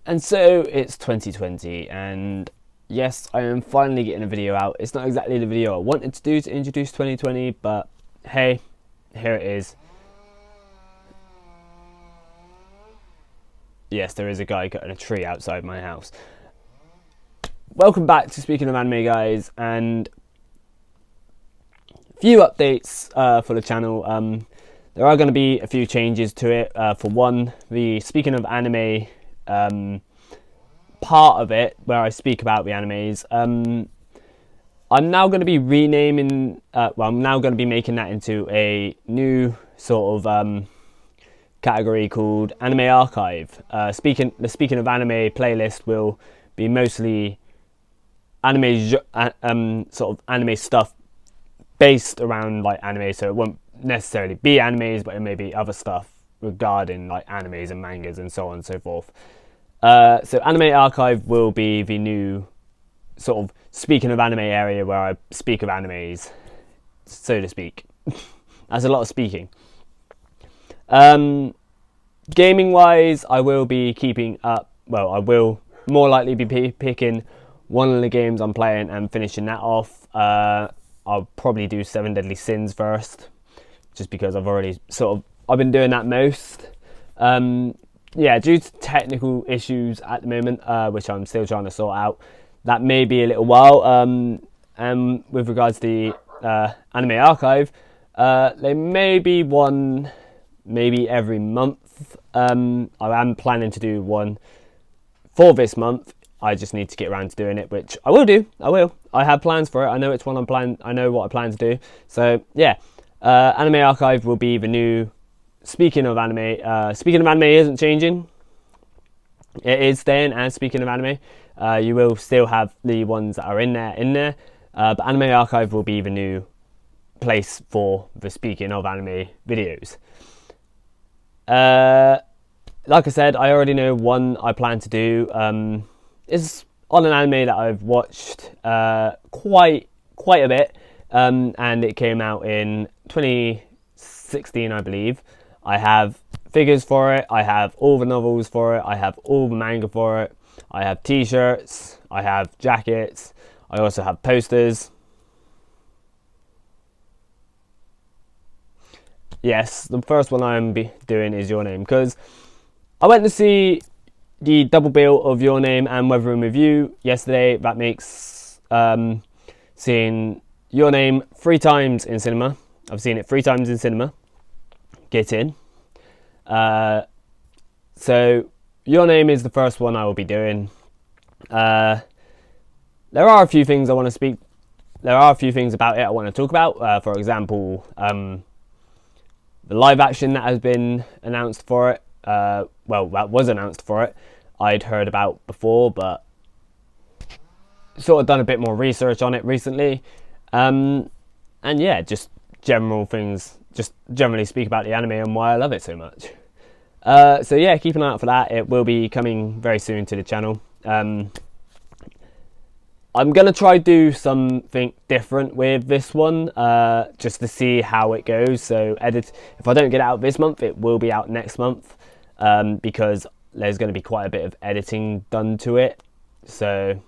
And so it's 2020, and yes, I am finally getting a video out. It's not exactly the video I wanted to do to introduce 2020, but hey, here it is. Yes, there is a guy cutting a tree outside my house. Welcome back to Speaking of Anime, guys, and a few updates for the channel. There are going to be a few changes to it. For one, the Speaking of Anime part of it, where I speak about the animes, I'm now going to be renaming, I'm now going to be making that into a new sort of category called Anime Archive. The Speaking of Anime playlist will be mostly anime, sort of anime stuff based around like anime, so it won't necessarily be animes, but it may be other stuff regarding like animes and mangas and so on and so forth. So Anime Archive will be the new sort of Speaking of Anime area where I speak of animes, so to speak. That's a lot of speaking. Gaming wise, I will be keeping up. Well, I will more likely be picking one of the games I'm playing and finishing that off. I'll probably do Seven Deadly Sins first, just because I've been doing that most. Yeah, due to technical issues at the moment, which I'm still trying to sort out, that may be a little while. And with regards to the Anime Archive, they may be one maybe every month. I am planning to do one for this month. I just need to get around to doing it, which I will do. I have plans for it. I know it's one I know what I plan to do. So yeah, Anime Archive will be the new Speaking of Anime. Speaking of Anime isn't changing. It is staying as Speaking of Anime. You will still have the ones that are in there. But Anime Archive will be the new place for the Speaking of Anime videos. Like I said, I already know one I plan to do. Is on an anime that I've watched quite a bit, and it came out in 2016, I believe. I have figures for it, I have all the novels for it, I have all the manga for it, I have t-shirts, I have jackets, I also have posters. Yes, the first one I'm doing is Your Name, because I went to see the double bill of Your Name and Weathering with You yesterday. That makes seeing Your Name 3 times in cinema. I've seen it 3 times in cinema. Get in. So Your Name is the first one I will be doing. There are a few things I want to speak. There are a few things about it I want to talk about. For example, the live action that has been announced for it. Well, that was announced for it. I'd heard about before, but sort of done a bit more research on it recently. And yeah, just general things. Just generally speak about the anime and why I love it so much. So yeah, keep an eye out for that. It will be coming very soon to the channel. I'm going to try do something different with this one, just to see how it goes. So if I don't get it out this month, it will be out next month, because there's going to be quite a bit of editing done to it. So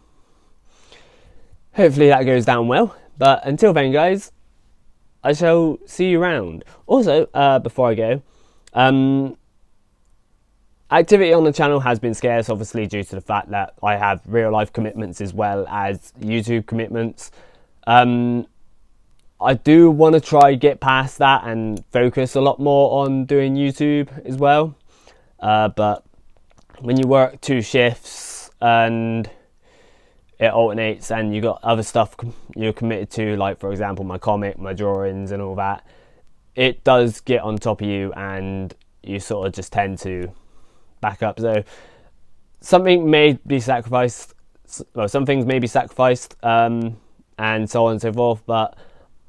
hopefully that goes down well. But until then, guys, I shall see you around. Also, before I go, activity on the channel has been scarce, obviously, due to the fact that I have real life commitments as well as YouTube commitments. I do want to try get past that and focus a lot more on doing YouTube as well. But when you work 2 shifts and it alternates and you got other stuff you're committed to, like for example my comic, my drawings and all that, it does get on top of you and you sort of just tend to back up. So something may be sacrificed, well, some things may be sacrificed, and so on and so forth, but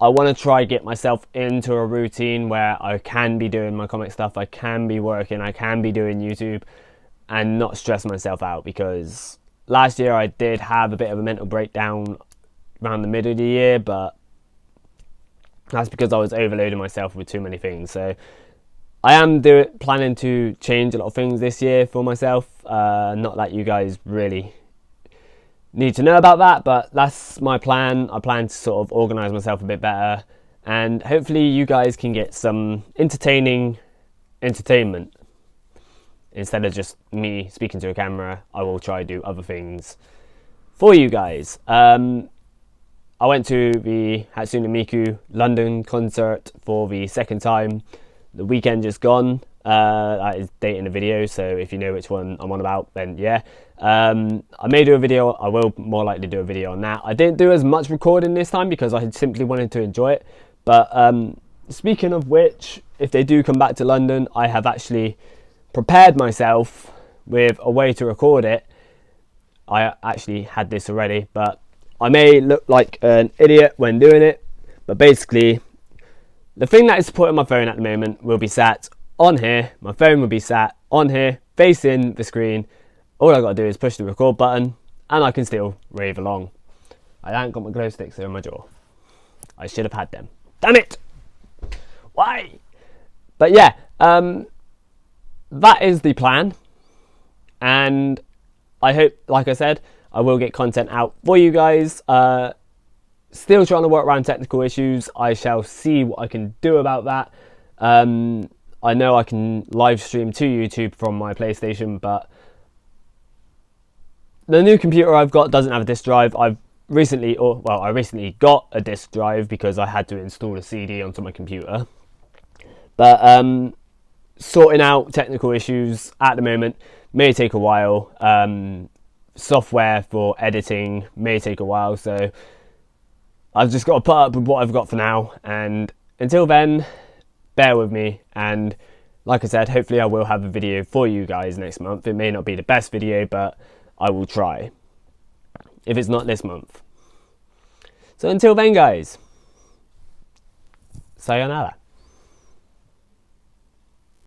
I want to try get myself into a routine where I can be doing my comic stuff, I can be working, I can be doing YouTube and not stress myself out, because last year I did have a bit of a mental breakdown around the middle of the year, but that's because I was overloading myself with too many things. So I am planning to change a lot of things this year for myself. Not that you guys really need to know about that, but that's my plan. I plan to sort of organise myself a bit better, and hopefully you guys can get some entertainment instead of just me speaking to a camera. I will try to do other things for you guys. I went to the Hatsune Miku London concert for the second time the weekend just gone. That is dating the video, so if you know which one I'm on about, then yeah. I may do a video. I will more likely do a video on that. I didn't do as much recording this time because I simply wanted to enjoy it. But speaking of which, if they do come back to London, I have actually prepared myself with a way to record it. I actually had this already, but I may look like an idiot when doing it. But basically, the thing that is supporting my phone at the moment will be sat on here. My phone will be sat on here, facing the screen. All I got to do is push the record button, and I can still rave along. I haven't got my glow sticks in my jaw. I should have had them. Damn it! Why? But yeah, that is the plan. And I hope, like I said, I will get content out for you guys. Still trying to work around technical issues. I shall see what I can do about that. I know I can live stream to YouTube from my PlayStation, but the new computer I've got doesn't have a disk drive. I recently got a disk drive because I had to install a CD onto my computer. But sorting out technical issues at the moment may take a while. Software for editing may take a while, so I've just got to put up with what I've got for now, and until then, bear with me. And like I said, hopefully I will have a video for you guys next month. It may not be the best video, but I will try, if it's not this month. So until then, guys, sayonara.